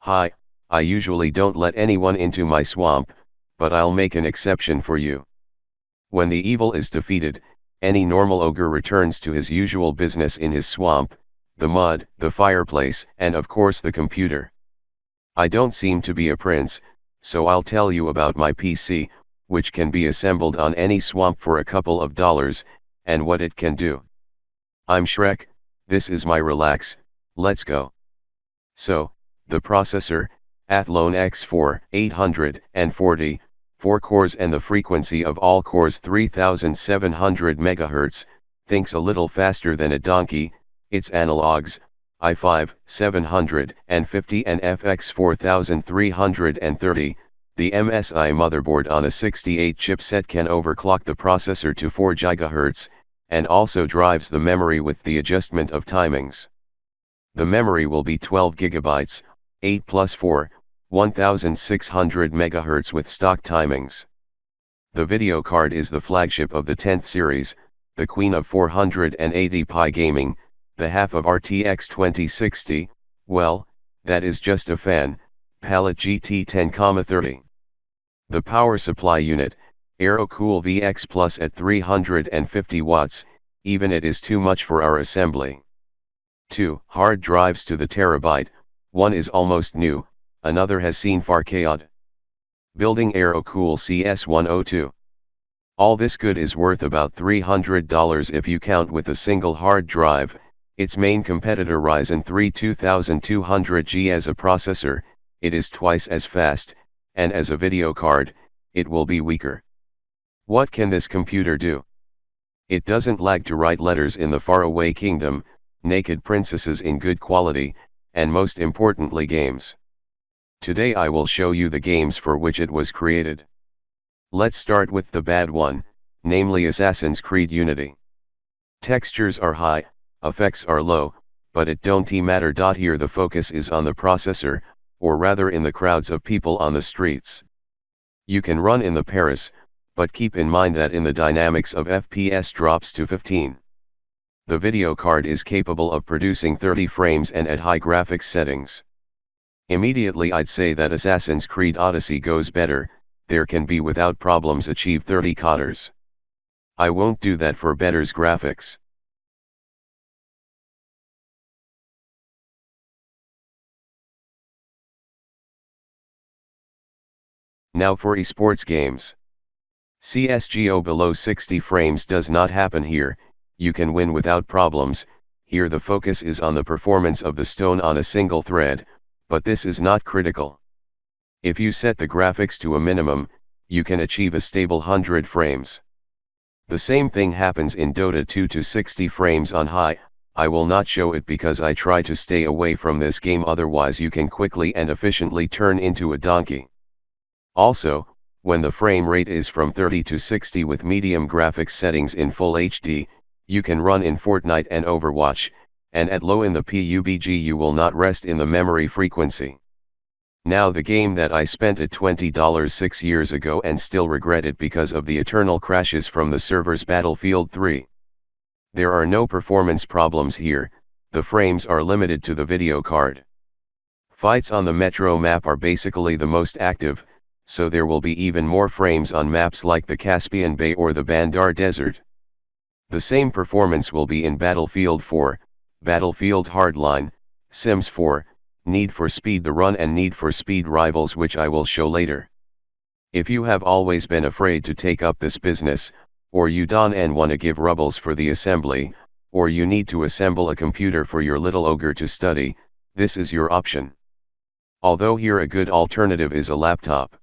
Hi, I usually don't let anyone into my swamp, but I'll make an exception for you. When the evil is defeated, any normal ogre returns to his usual business in his swamp, the mud, the fireplace, and of course the computer. I don't seem to be a prince, so I'll tell you about my PC, which can be assembled on any swamp for a couple of dollars, and what it can do. I'm Shrek, this is my relax, let's go. So, the processor, Athlon X4, 840, 4 cores and the frequency of all cores 3700 MHz, thinks a little faster than a donkey, its analogs, i5, 750 and FX 4330, the MSI motherboard on a 68 chipset can overclock the processor to 4 GHz, and also drives the memory with the adjustment of timings. The memory will be 12 GB, 8 plus 4, 1600 MHz with stock timings. The video card is the flagship of the 10th series, the queen of 480p gaming, the half of RTX 2060, well, that is just a fan, palette GT 10,30. The power supply unit, AeroCool VX Plus at 350 watts, even it is too much for our assembly. 2 hard drives to the terabyte, one is almost new, another has seen Farcade. Building AeroCool CS102. All this good is worth about $300 if you count with a single hard drive. Its main competitor Ryzen 3 2200G as a processor, it is twice as fast, and as a video card, it will be weaker. What can this computer do? It doesn't lag to write letters in the faraway kingdom, naked princesses in good quality, and most importantly games. Today I will show you the games for which it was created. Let's start with the bad one, namely Assassin's Creed Unity. Textures are high, effects are low, but it don't matter. Here the focus is on the processor, or rather in the crowds of people on the streets. You can run in the Paris, but keep in mind that in the dynamics of FPS drops to 15. The video card is capable of producing 30 frames and at high graphics settings. Immediately I'd say that Assassin's Creed Odyssey goes better, there can be without problems achieve 30 cadres. I won't do that for better's graphics. Now for esports games. CSGO below 60 frames does not happen here, you can win without problems, here the focus is on the performance of the stone on a single thread, but this is not critical. If you set the graphics to a minimum, you can achieve a stable 100 frames. The same thing happens in Dota 2 to 60 frames on high. I will not show it because I try to stay away from this game, otherwise you can quickly and efficiently turn into a donkey. Also, when the frame rate is from 30 to 60 with medium graphics settings in full HD, you can run in Fortnite and Overwatch, and at low in the PUBG you will not rest in the memory frequency. Now the game that I spent at $20 6 years ago and still regret it because of the eternal crashes from the servers, Battlefield 3. There are no performance problems here, the frames are limited to the video card. Fights on the Metro map are basically the most active, so there will be even more frames on maps like the Caspian Bay or the Bandar Desert. The same performance will be in Battlefield 4, Battlefield Hardline, Sims 4, Need for Speed The Run and Need for Speed Rivals, which I will show later. If you have always been afraid to take up this business, or you don't want to give rubles for the assembly, or you need to assemble a computer for your little ogre to study, this is your option. Although here a good alternative is a laptop.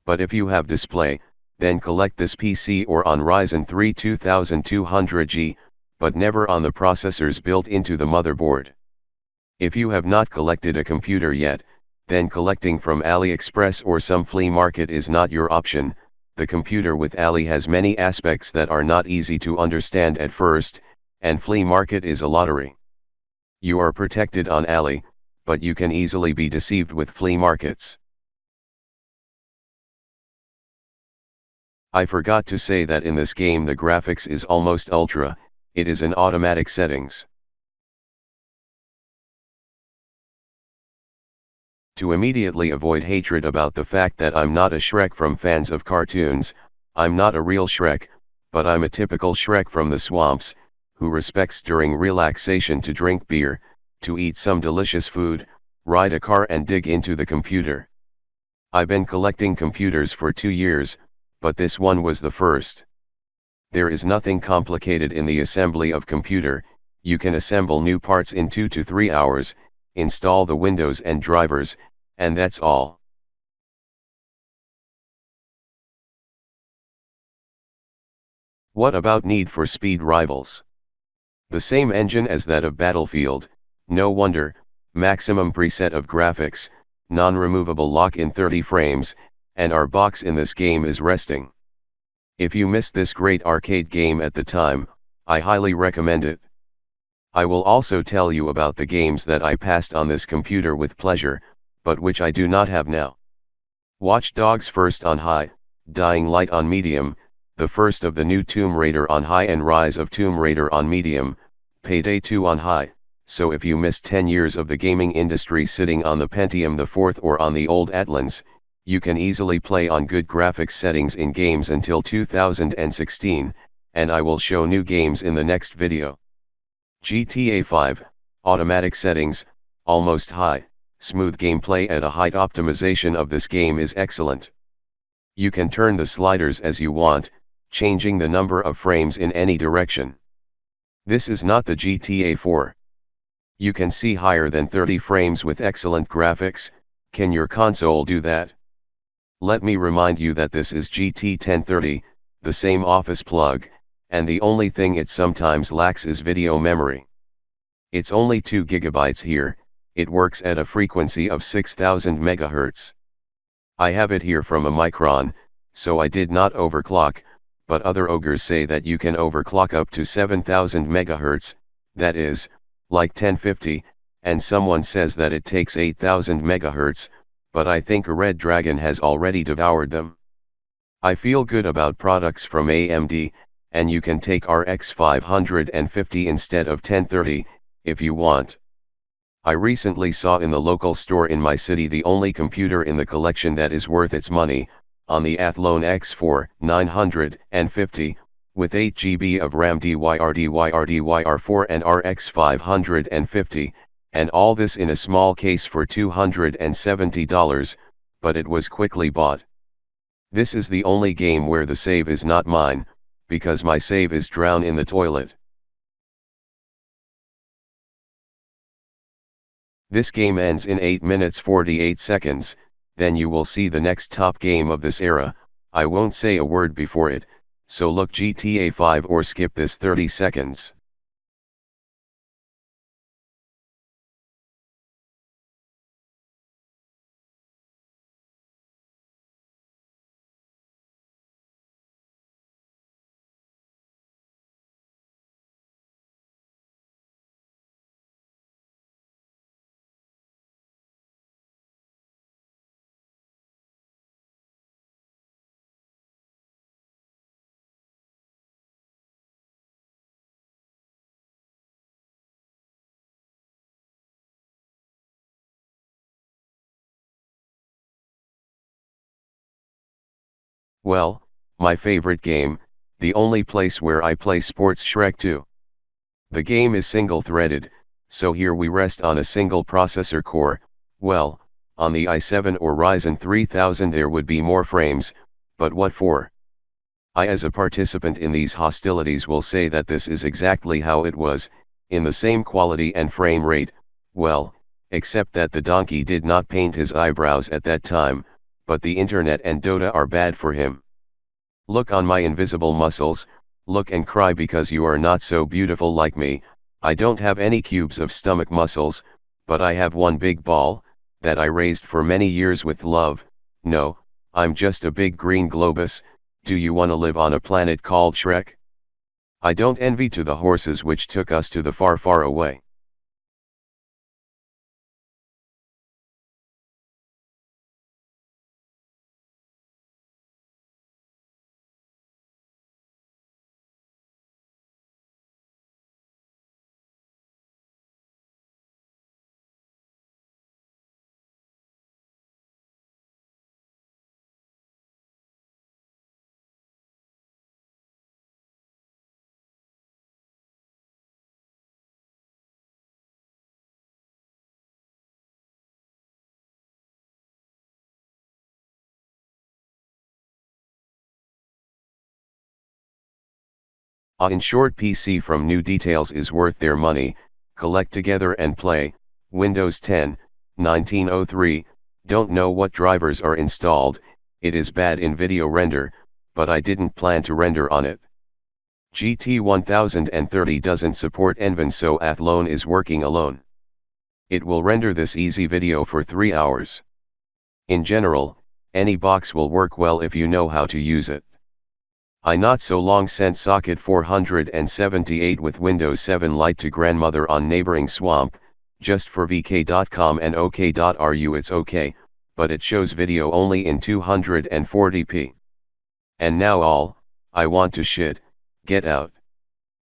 But if you have display, then collect this PC or on Ryzen 3 2200G, but never on the processors built into the motherboard. If you have not collected a computer yet, then collecting from AliExpress or some flea market is not your option. The computer with Ali has many aspects that are not easy to understand at first, and flea market is a lottery. You are protected on Ali, but you can easily be deceived with flea markets. I forgot to say that in this game the graphics is almost ultra, it is in automatic settings. To immediately avoid hatred about the fact that I'm not a Shrek from fans of cartoons, I'm not a real Shrek, but I'm a typical Shrek from the swamps, who respects during relaxation to drink beer, to eat some delicious food, ride a car and dig into the computer. I've been collecting computers for 2 years, but this one was the first. There is nothing complicated in the assembly of computer. You can assemble new parts in 2 to 3 hours, install the Windows and drivers, and that's all. What about Need for Speed Rivals? The same engine as that of Battlefield, no wonder, maximum preset of graphics, non-removable lock in 30 frames, and our box in this game is resting. If you missed this great arcade game at the time, I highly recommend it. I will also tell you about the games that I passed on this computer with pleasure, but which I do not have now. Watch Dogs First on high, Dying Light on medium, the first of the new Tomb Raider on high and Rise of Tomb Raider on medium, Payday 2 on high. So if you missed 10 years of the gaming industry sitting on the Pentium the 4th or on the old Athlons, you can easily play on good graphics settings in games until 2016, and I will show new games in the next video. GTA 5, automatic settings, almost high, smooth gameplay at a height optimization of this game is excellent. You can turn the sliders as you want, changing the number of frames in any direction. This is not the GTA 4. You can see higher than 30 frames with excellent graphics. Can your console do that? Let me remind you that this is GT 1030, the same office plug, and the only thing it sometimes lacks is video memory. It's only 2 GB here, it works at a frequency of 6000 MHz. I have it here from a Micron, so I did not overclock, but other ogres say that you can overclock up to 7000 MHz, that is, like 1050, and someone says that it takes 8000 MHz, but I think a red dragon has already devoured them. I feel good about products from AMD, and you can take RX 550 instead of 1030, if you want. I recently saw in the local store in my city the only computer in the collection that is worth its money, on the Athlon X4 950, with 8 GB of RAM DYR4 and RX 550, and all this in a small case for $270, but it was quickly bought. This is the only game where the save is not mine, because my save is drowned in the toilet. This game ends in 8 minutes 48 seconds, then you will see the next top game of this era. I won't say a word before it, so look GTA 5 or skip this 30 seconds. Well, my favorite game, the only place where I play sports, Shrek 2. The game is single-threaded, so here we rest on a single processor core. Well, on the i7 or Ryzen 3000 there would be more frames, but what for? I as a participant in these hostilities will say that this is exactly how it was, in the same quality and frame rate, well, except that the donkey did not paint his eyebrows at that time, but the internet and Dota are bad for him. Look on my invisible muscles, look and cry because you are not so beautiful like me. I don't have any cubes of stomach muscles, but I have one big ball, that I raised for many years with love. No, I'm just a big green globus. Do you wanna live on a planet called Shrek? I don't envy to the horses which took us to the far far away. In short, PC from new details is worth their money. Collect together and play. Windows 10, 1903, don't know what drivers are installed, it is bad in video render, but I didn't plan to render on it. GT 1030 doesn't support Envin, so Athlone is working alone. It will render this easy video for 3 hours. In general, any box will work well if you know how to use it. I not so long sent socket 478 with Windows 7 Lite to grandmother on neighboring swamp, just for vk.com and ok.ru. It's okay, but it shows video only in 240p. And now I want to shit, get out.